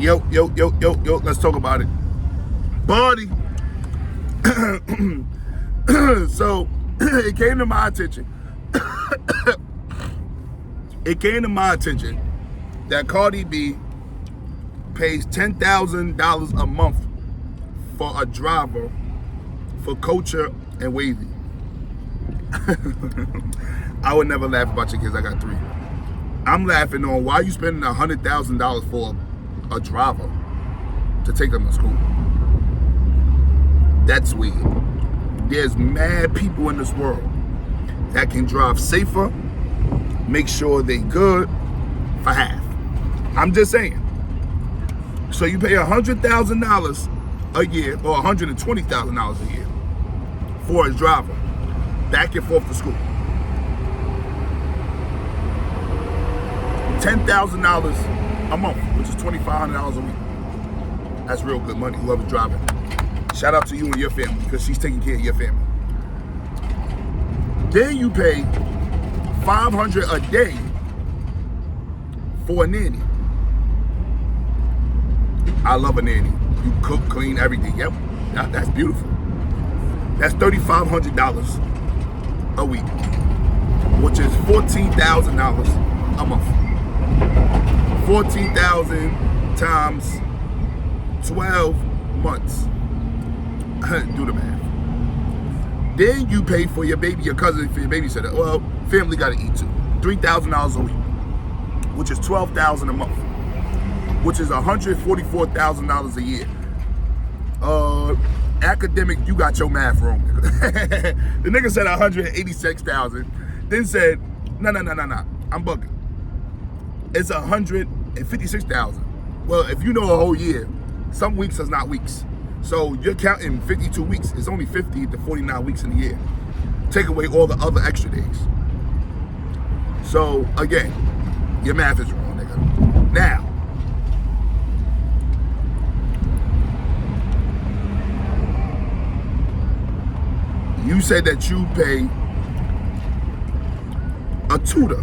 Yo, let's talk about it. Buddy. So, it came to my attention. That Cardi B pays $10,000 a month for a driver for Culture and Wavy. I would never laugh about your kids. I got 3. I'm laughing on why you spending $100,000 for a driver to take them to school. That's weird. There's mad people in this world that can drive safer, make sure they good for half. I'm just saying. So you pay $100,000 a year or $120,000 a year for a driver back and forth to school. $10,000 a month, which is $2,500 a week. That's real good money, whoever's driving. Shout out to you and your family, because she's taking care of your family. Then you pay $500 a day for a nanny. I love a nanny. You cook, clean, everything. Yep, that's beautiful. That's $3,500 a week, which is $14,000 a month. 14,000 times 12 months. Do the math. Then you pay for your baby, your cousin, for your babysitter. Well, family got to eat too. $3,000 a week, which is $12,000 a month, which is $144,000 a year. Academic, you got your math wrong. The nigga said $186,000, then said, no, I'm bugging. It's $156,000. Well, if you know a whole year, some weeks is not weeks. So you're counting 52 weeks. It's only 50 to 49 weeks in a year. Take away all the other extra days. So again, your math is wrong, nigga. Now, you said that you pay a tutor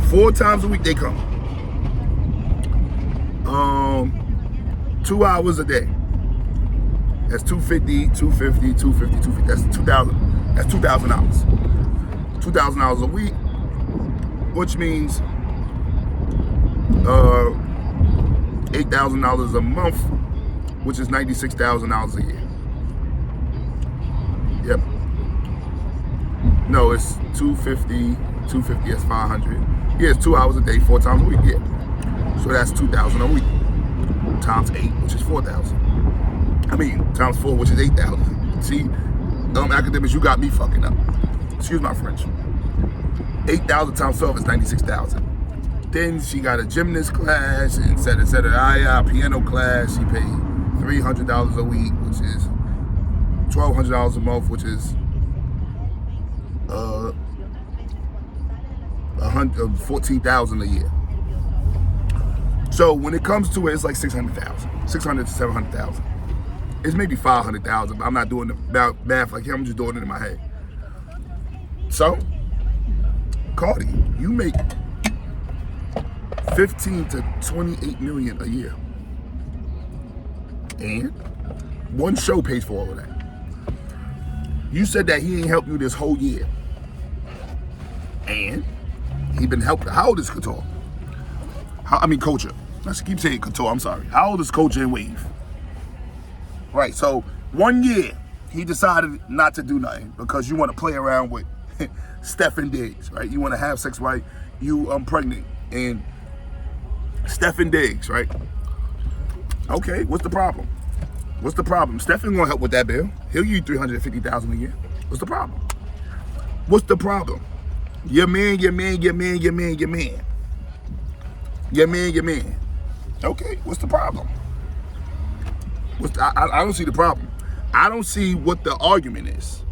4 times a week. They come. 2 hours a day. That's $250. That's $2,000. That's $2,000. $2,000 a week, which means $8,000 a month, which is $96,000 a year. Yep. No, it's $250. That's $500. Yeah, it's 2 hours a day, 4 times a week. Yeah. So that's $2,000 a week. Times 8, which is $4,000. I mean, times 4, which is $8,000. See, academics, you got me fucking up. Excuse my French. 8,000 times 12 is 96,000. Then she got a gymnast class, and et cetera. Piano class. She paid $300 a week, which is $1,200 a month, which is $14,000 a year. So when it comes to it, it's like $600,000 to $700,000. It's maybe $500,000, but I'm not doing the math like him. I'm just doing it in my head. So, Cardi, you make 15 to 28 million a year, and one show pays for all of that. You said that he ain't helped you this whole year, and he been helped. How old is Couture? Culture. Let's keep saying Couture. I'm sorry. How old is Culture and Wave? Right. So 1 year he decided not to do nothing because you want to play around with Stephen Diggs, right? You want to have sex while you pregnant and Stephen Diggs, right? Okay. What's the problem? Stephen gonna help with that bill. He'll give you $350,000 a year. What's the problem? Your man. Okay, what's the problem? I don't see the problem. I don't see what the argument is.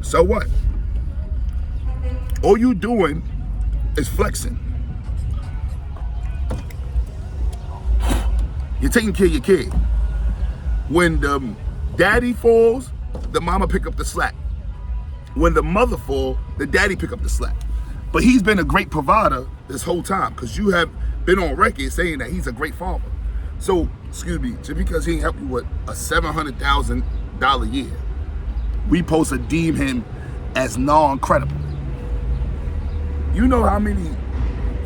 So what? All you doing is flexing. You're taking care of your kid. When the daddy falls, the mama pick up the slack. When the mother falls, the daddy pick up the slack. But he's been a great provider this whole time, because you have been on record saying that he's a great father. So, excuse me, just because he helped you with a $700,000 year, we supposed to deem him as non-credible. You know how many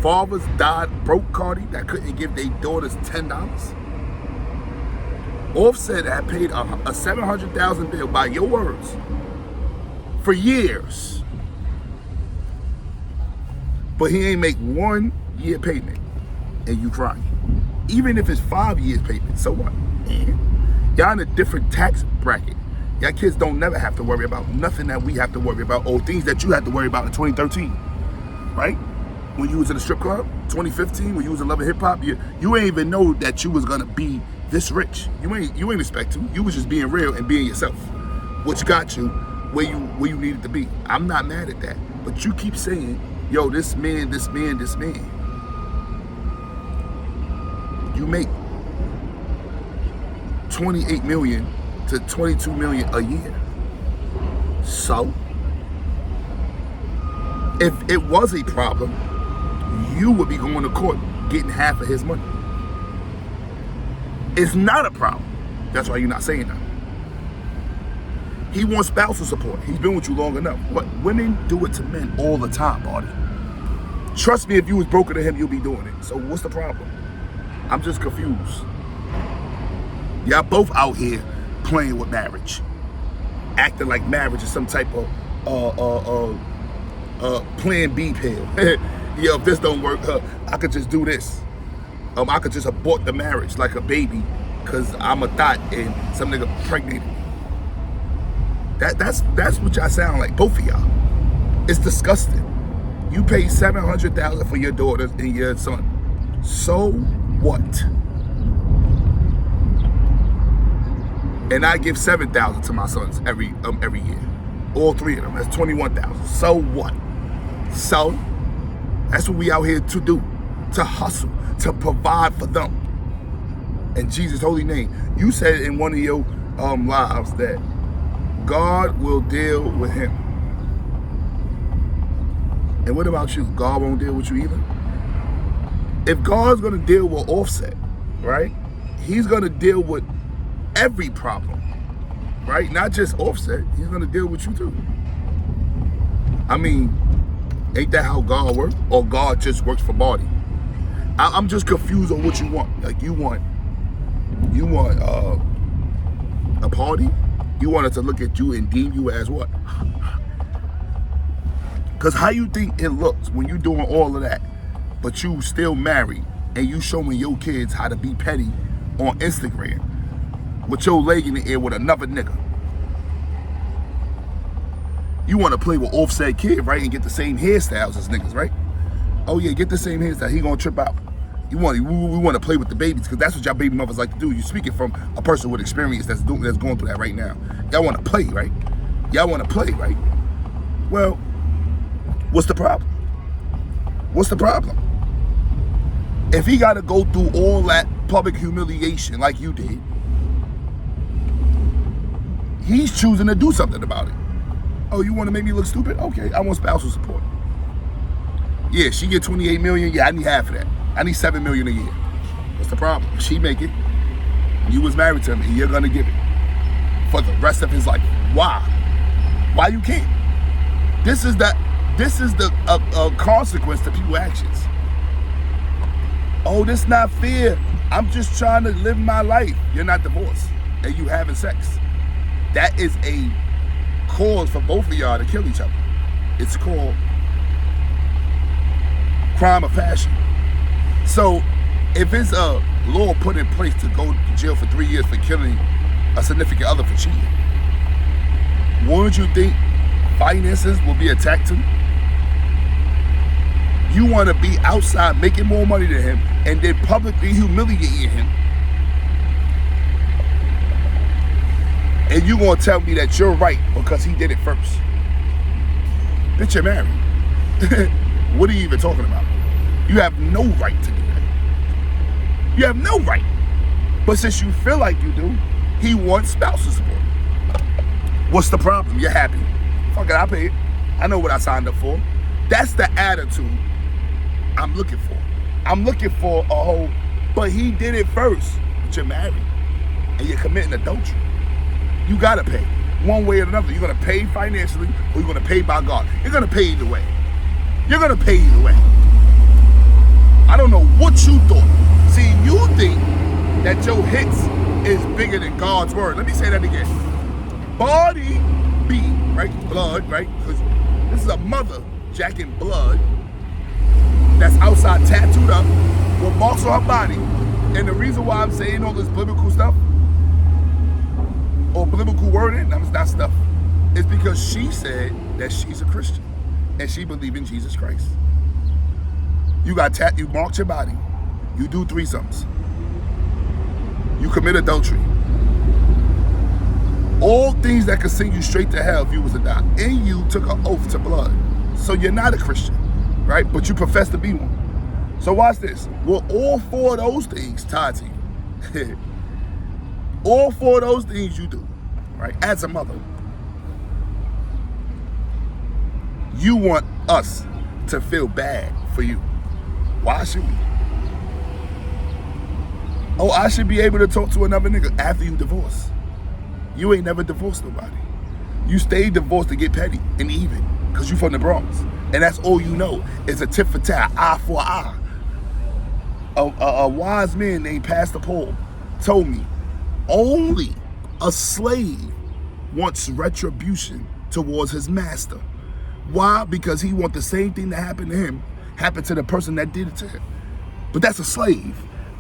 fathers died broke, Cardi, that couldn't give their daughters $10? Offset had paid a $700,000 bill, by your words, for years. But he ain't make 1 year payment, and you crying. Even if it's 5 years payment, so what? Y'all in a different tax bracket. Y'all kids don't never have to worry about nothing that we have to worry about, or things that you had to worry about in 2013, right? When you was in a strip club, 2015, when you was in Love and Hip Hop, you ain't even know that you was gonna be this rich. You ain't expect to. You was just being real and being yourself, which got you where you needed to be. I'm not mad at that, but you keep saying, yo, this man. You make 28 million to 22 million a year. So, if it was a problem, you would be going to court getting half of his money. It's not a problem. That's why you're not saying that. He wants spousal support. He's been with you long enough. But women do it to men all the time, buddy. Trust me, if you was broken to him, you'll be doing it. So what's the problem? I'm just confused. Y'all both out here playing with marriage, acting like marriage is some type of plan B pill. Yeah, if this don't work, I could just do this. I could just abort the marriage like a baby, cause I'm a thought and some nigga pregnant. That's what y'all sound like, both of y'all. It's disgusting. You pay $700,000 for your daughters and your son. So what? And I give $7,000 to my sons every year. All three of them. That's $21,000. So what? So that's what we out here to do. To hustle. To provide for them. In Jesus' holy name. You said in one of your lives that God will deal with him. And what about you? God won't deal with you either? If God's going to deal with Offset, right? He's going to deal with every problem, right? Not just Offset. He's going to deal with you too. I mean, ain't that how God works? Or God just works for body? I'm just confused on what you want. Like you want a party? You want it to look at you and deem you as what? Because how you think it looks when you doing all of that, but you still married and you showing your kids how to be petty on Instagram with your leg in the air with another nigga? You want to play with Offset kid, right? And get the same hairstyles as niggas, right? Oh yeah, get the same hairstyle. He gonna trip out. We want to play with the babies because that's what y'all baby mothers like to do. You speaking from a person with experience that's going through that right now. Y'all want to play, right? Y'all want to play, right? Well, what's the problem? What's the problem? If he got to go through all that public humiliation like you did, he's choosing to do something about it. Oh, you want to make me look stupid? Okay, I want spousal support. Yeah, she get 28 million. Yeah, I need half of that. I need 7 million a year. What's the problem? She make it. You was married to him, and you're gonna give it for the rest of his life. Why? Why you can't? This is the consequence to people's actions. Oh, this not fair. I'm just trying to live my life. You're not divorced, and you having sex. That is a cause for both of y'all to kill each other. It's called crime of passion. So if it's a law put in place to go to jail for 3 years for killing a significant other for cheating, wouldn't you think finances will be attacked too? You want to be outside making more money than him and then publicly humiliating him. And you gonna tell me that you're right because he did it first. Bitch, you're married. What are you even talking about? You have no right to do that. You have no right. But since you feel like you do, he wants spousal support. What's the problem? You're happy. Fuck it, I pay it. I know what I signed up for. That's the attitude I'm looking for. I'm looking for a whole, but he did it first. But you're married and you're committing adultery. You gotta pay one way or another. You're gonna pay financially or you're gonna pay by God. You're gonna pay either way. You're gonna pay either way. I don't know what you thought. See, you think that your hits is bigger than God's word. Let me say that again. CARDI B, right? Blood, right? Because this is a mother jacking blood that's outside tattooed up with marks on her body. And the reason why I'm saying all this biblical stuff or biblical wording, not stuff, is because she said that she's a Christian and she believes in Jesus Christ. You got you marked your body. You do threesomes. You commit adultery. All things that could send you straight to hell if you was to die. And you took an oath to blood. So you're not a Christian, right? But you profess to be one. So watch this. Well, all four of those things tied to you. All four of those things you do, right? As a mother. You want us to feel bad for you. Why should we? Oh, I should be able to talk to another nigga after you divorce. You ain't never divorced nobody. You stayed divorced to get petty and even because you from the Bronx. And that's all you know is a tit for tat, eye for eye. A wise man named Pastor Paul told me only a slave wants retribution towards his master. Why? Because he wants the same thing that happened to him happen to the person that did it to him. But that's a slave.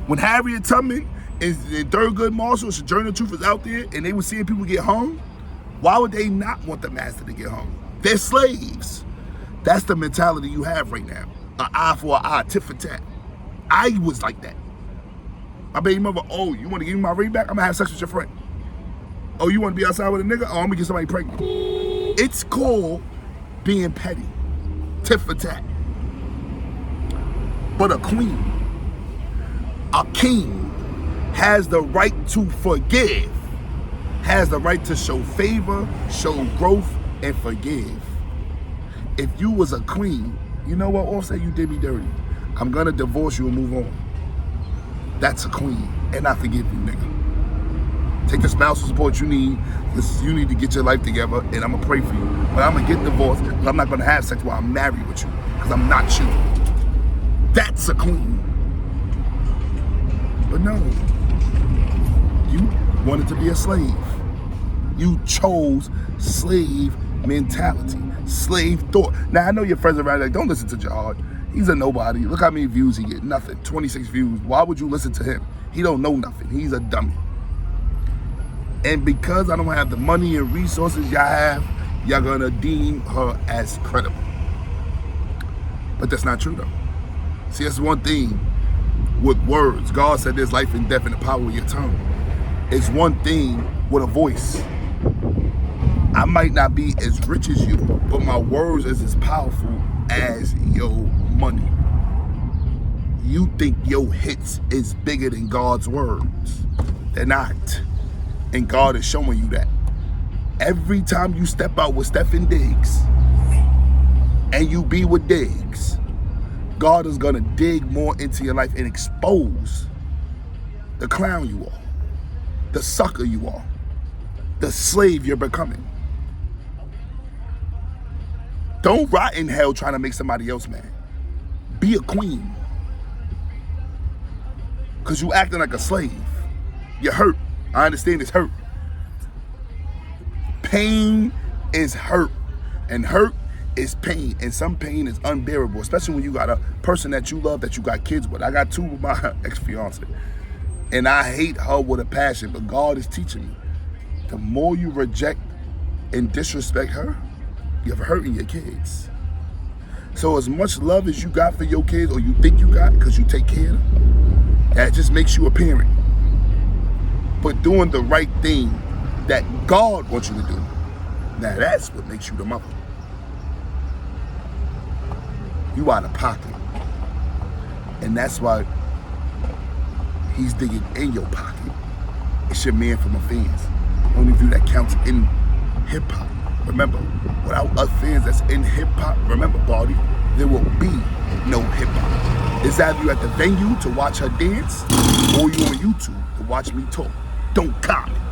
When Harriet Tubman and Thurgood Marshall, Sojourner Truth was out there and they were seeing people get hung, why would they not want the master to get hung? They're slaves. That's the mentality you have right now. An eye for an eye, tit for tat. I was like that. My baby mother, oh, you want to give me my ring back? I'm going to have sex with your friend. Oh, you want to be outside with a nigga? Oh, I'm going to get somebody pregnant. It's called being petty. Tit for tat. But a queen, a king, has the right to forgive, has the right to show favor, show growth, and forgive. If you was a queen, you know what, Offset, you did me dirty. I'm gonna divorce you and move on. That's a queen, and I forgive you, nigga. Take the spousal support you need. You need to get your life together, and I'm gonna pray for you. But I'm gonna get divorced, but I'm not gonna have sex while I'm married with you, because I'm not you. That's a queen. But no, you wanted to be a slave. You chose slave mentality, slave thought. Now, I know your friends around like, don't listen to Jihad. He's a nobody. Look how many views he get. Nothing. 26 views. Why would you listen to him? He don't know nothing. He's a dummy. And because I don't have the money and resources y'all have, y'all gonna deem her as credible. But that's not true though. See, that's one thing with words. God said there's life and death in the power of your tongue. It's one thing with a voice. I might not be as rich as you, but my words is as powerful as your money. You think your hits is bigger than God's words. They're not. And God is showing you that. Every time you step out with Stephen Diggs and you be with Diggs, God is gonna dig more into your life and expose the clown you are, the sucker you are, the slave you're becoming. Don't rot in hell trying to make somebody else mad. Be a queen. Because you acting like a slave. You're hurt. I understand it's hurt. Pain is hurt. And hurt is pain. And some pain is unbearable. Especially when you got a person that you love, that you got kids with. I got two with my ex-fiance. And I hate her with a passion. But God is teaching me. The more you reject and disrespect her, you're hurting your kids. So as much love as you got for your kids, or you think you got because you take care of them, that just makes you a parent. But doing the right thing that God wants you to do, now that's what makes you the mother. You out of pocket. And that's why he's digging in your pocket. It's your man from the fans. Only view that counts in hip-hop. Remember, without us fans that's in hip-hop, remember, Barty, there will be no hip hop. It's either you at the venue to watch her dance, or you on YouTube to watch me talk. Don't comment.